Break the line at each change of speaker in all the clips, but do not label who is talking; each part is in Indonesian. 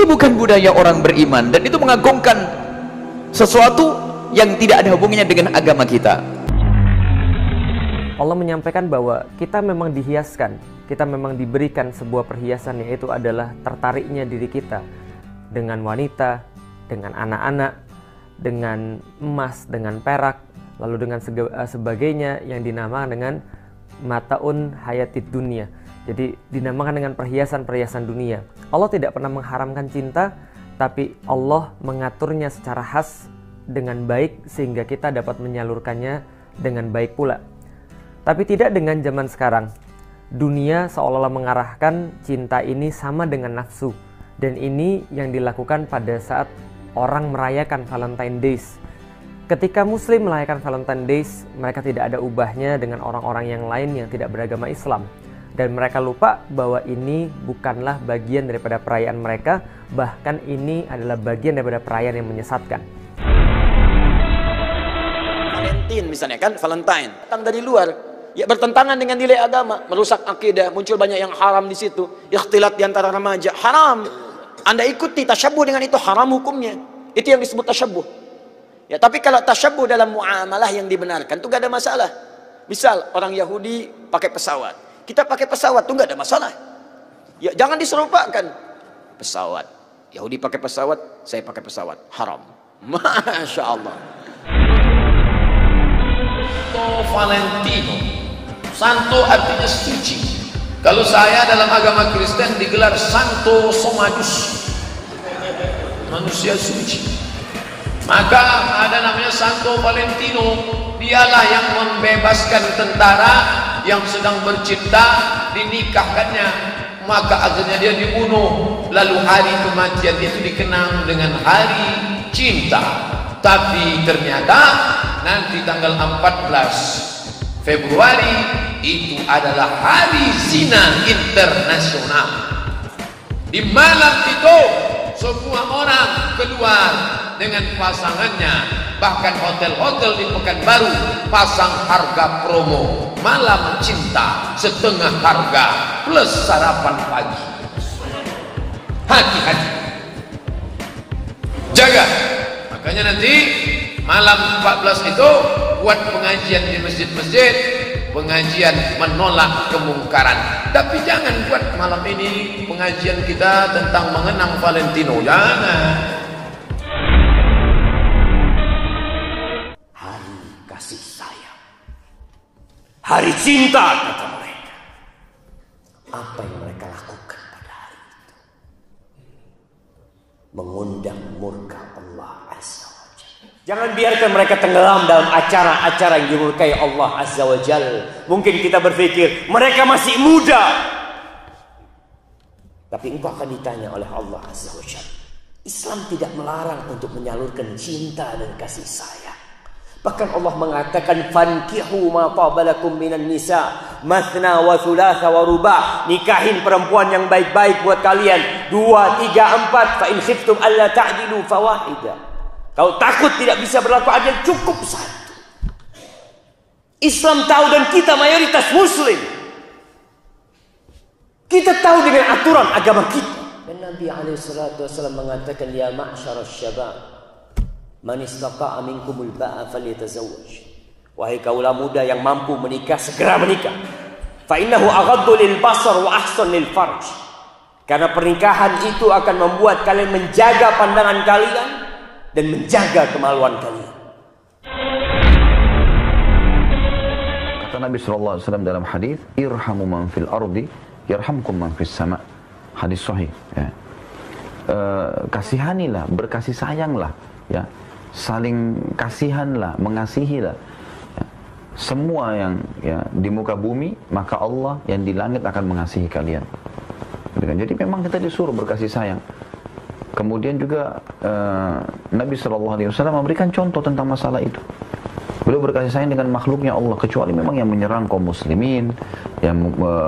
bukan budaya orang beriman, dan itu mengagungkan sesuatu yang tidak ada hubungannya dengan agama kita.
Allah menyampaikan bahwa kita memang dihiaskan, kita memang diberikan sebuah perhiasan, yaitu adalah tertariknya diri kita dengan wanita, dengan anak-anak, dengan emas, dengan perak, lalu dengan sebagainya yang dinamakan dengan mataun hayatid dunia. Jadi dinamakan dengan perhiasan-perhiasan dunia. Allah tidak pernah mengharamkan cinta, tapi Allah mengaturnya secara khas dengan baik sehingga kita dapat menyalurkannya dengan baik pula. Tapi tidak dengan zaman sekarang. Dunia seolah-olah mengarahkan cinta ini sama dengan nafsu. Dan ini yang dilakukan pada saat orang merayakan Valentine Days. Ketika Muslim merayakan Valentine Days, mereka tidak ada ubahnya dengan orang-orang yang lain yang tidak beragama Islam. Dan mereka lupa bahwa ini bukanlah bagian daripada perayaan mereka, bahkan ini adalah bagian daripada perayaan yang menyesatkan.
Valentine misalnya kan, Valentine datang dari luar, ya bertentangan dengan nilai agama, merusak akidah, muncul banyak yang haram di situ, ikhtilat di antara remaja, haram. Anda ikuti tasyabuh dengan itu, haram hukumnya. Itu yang disebut tasyabuh. Ya, tapi kalau tasyabuh dalam muamalah yang dibenarkan itu gak ada masalah. Misal orang Yahudi pakai pesawat, kita pakai pesawat itu gak ada masalah. Ya, jangan diserupakan. Pesawat, Yahudi pakai pesawat, saya pakai pesawat, haram. Masya Allah.
Valentino, Santo artinya suci. Kalau saya dalam agama Kristen digelar Santo Somadus, manusia suci. Maka ada namanya Santo Valentino, dialah yang membebaskan tentara yang sedang bercinta, dinikahkannya, maka akhirnya dia dibunuh. Lalu hari kematian itu dikenang dengan hari cinta. Tapi ternyata nanti tanggal 14 Februari itu adalah hari zina internasional. Di malam itu semua orang keluar dengan pasangannya, bahkan hotel-hotel di Pekanbaru pasang harga promo malam cinta setengah harga plus sarapan pagi. Hati-hati, jaga. Makanya nanti malam 14 itu buat pengajian di masjid-masjid, pengajian menolak kemungkaran. Tapi jangan buat malam ini pengajian kita tentang mengenang Valentino, jangan.
Hari kasih sayang, hari cinta, kata mereka. Apa yang mereka lakukan pada hari itu? Mengundang murka Allah Azza wa Jalla. Jangan biarkan mereka tenggelam dalam acara-acara yang dimurkai Allah Azza wa Jalla. Mungkin kita berpikir mereka masih muda, tapi engkau akan ditanya oleh Allah Azza wa Jalla. Islam tidak melarang untuk menyalurkan cinta dan kasih sayang. Bahkan Allah mengatakan fankihu ma tabalakum minan nisa mathna wa thulatha wa ruba'. Nikahin perempuan yang baik-baik buat kalian 2, 3, 4. Fa in khiftum alla ta'dilu fawahida. Kalau takut tidak bisa berlaku adil, cukup satu. Islam tahu dan kita mayoritas muslim. Kita tahu dengan aturan agama kita. Dan Nabi SAW mengatakan, ya ma'syarasy syabab, man istata'a minkumul ba'a falyatazawwaj. Wahai kaulah muda yang mampu menikah, segera menikah. Fa innahu aghaddu lil basar wa ahsan lil farj. Karena pernikahan itu akan membuat kalian menjaga pandangan kalian dan menjaga kemaluan kalian.
Kata Nabi SAW dalam hadis, irhamu man fil ardi yarhamkum man fis sama. Hadis sahih, ya. Kasihanilah, berkasih sayanglah, ya. Saling kasihanlah, mengasihilah, ya. Semua yang, ya, di muka bumi, maka Allah yang di langit akan mengasihi kalian. Jadi memang kita disuruh berkasih sayang. Kemudian juga Nabi SAW memberikan contoh tentang masalah itu. Beliau berkasih sayang dengan makhluknya Allah, kecuali memang yang menyerang kaum muslimin, yang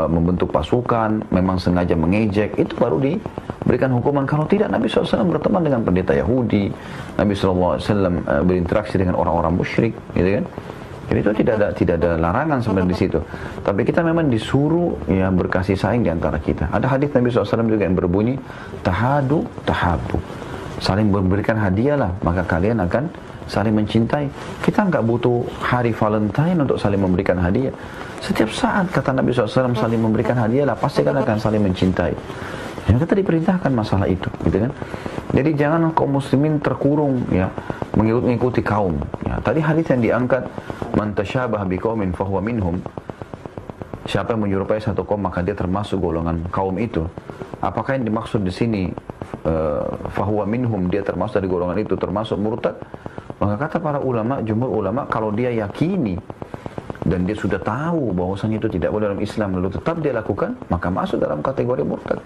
membentuk pasukan, memang sengaja mengejek, itu baru diberikan hukuman. Kalau tidak, Nabi SAW berteman dengan pendeta Yahudi, Nabi SAW berinteraksi dengan orang-orang musyrik, gitu kan? Jadi itu tidak ada larangan sebenarnya di situ. Tapi kita memang disuruh ya berkasih sayang di antara kita. Ada hadis Nabi SAW juga yang berbunyi, tahadu tahabu. Saling memberikan hadiah lah, maka kalian akan saling mencintai. Kita nggak butuh hari Valentine untuk saling memberikan hadiah. Setiap saat kata Nabi SAW saling memberikan hadiah lah, pasti kan akan saling mencintai. Ya, kita diperintahkan masalah itu, gitu kan? Jadi jangan kaum muslimin terkurung ya mengikuti kaum. Ya, tadi hadis yang diangkat, man tasyabaha biqaumin fahuwa minhum. Siapa yang menyerupai satu kaum maka dia termasuk golongan kaum itu. Apakah yang dimaksud di sini fahuwa minhum, dia termasuk dari golongan itu, termasuk murtad? Maka kata para ulama, jumhur ulama, kalau dia yakini dan dia sudah tahu bahwasanya itu tidak boleh dalam Islam lalu tetap dia lakukan, maka masuk dalam kategori murtad,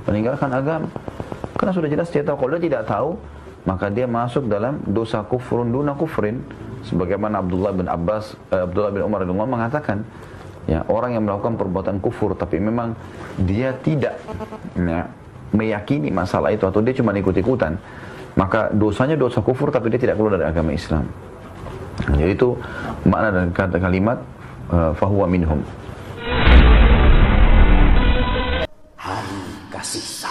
meninggalkan agama. Karena sudah jelas dia tahu. Kalau dia tidak tahu, maka dia masuk dalam dosa kufrun duna kufrin, sebagaimana Abdullah bin Umar radhiyallahu anhu mengatakan, ya, orang yang melakukan perbuatan kufur tapi memang dia tidak ya, meyakini masalah itu atau dia cuma ikut-ikutan, maka dosanya dosa kufur tapi dia tidak keluar dari agama Islam. Jadi itu makna dan kata kalimat fahuwa minhum.
Hari kasih